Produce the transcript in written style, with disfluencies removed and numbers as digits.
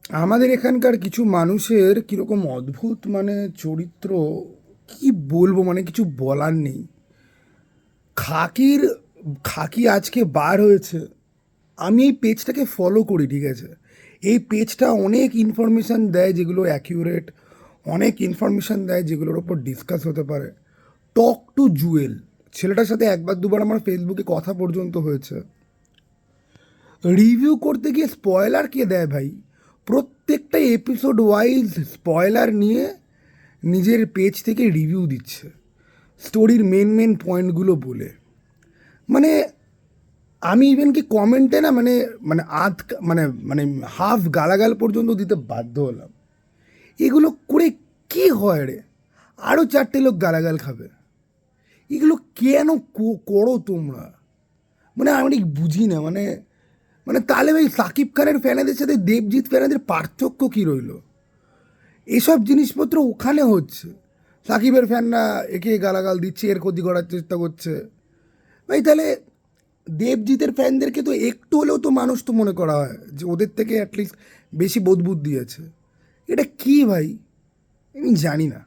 আমাদের এখানকার কিছু মানুষের কীরকম অদ্ভুত মানে চরিত্র, কি বলবো, মানে কিছু বলার নেই। খাকির খাকি আজকে বার হয়েছে। আমি এই পেজটাকে ফলো করি, ঠিক আছে? এই পেজটা অনেক ইনফরমেশান দেয় যেগুলো অ্যাকিউরেট, অনেক ইনফরমেশান দেয় যেগুলোর ওপর ডিসকাস হতে পারে। টক টু জুয়েল, ছেলেটার সাথে একবার দুবার আমার ফেসবুকে কথা পর্যন্ত হয়েছে। রিভিউ করতে গিয়ে স্পয়লার কে দেয় ভাই? প্রত্যেকটা এপিসোড ওয়াইজ স্পয়লার নিয়ে নিজের পেজ থেকে রিভিউ দিচ্ছে, স্টোরির মেন মেন পয়েন্টগুলো বলে। মানে আমি ইভেন কি কমেন্টে না মানে মানে আধ মানে মানে হাফ গালাগাল পর্যন্ত দিতে বাধ্য হলাম। এগুলো করে কি হয় রে? আরও চারটে লোক গালাগাল খাবে। এগুলো কেন করো তোমরা? মানে আমি ঠিক বুঝি না। মানে মানে তাহলে ভাই সাকিব খানের ফ্যানেদের সাথে দেবজিৎ ফ্যানেদের পার্থক্য কী রইল? এসব জিনিসপত্র ওখানে হচ্ছে, সাকিবের ফ্যানরা একে গালাগাল দিচ্ছে, এর ক্ষতি করার চেষ্টা করছে। ভাই তাহলে দেবজিতের ফ্যানদেরকে তো একটু হলেও তো মানুষ তো মনে করা হয় যে ওদের থেকে অ্যাটলিস্ট বেশি বোধ বুদ্ধি আছে। এটা কি ভাই? আমি জানি না।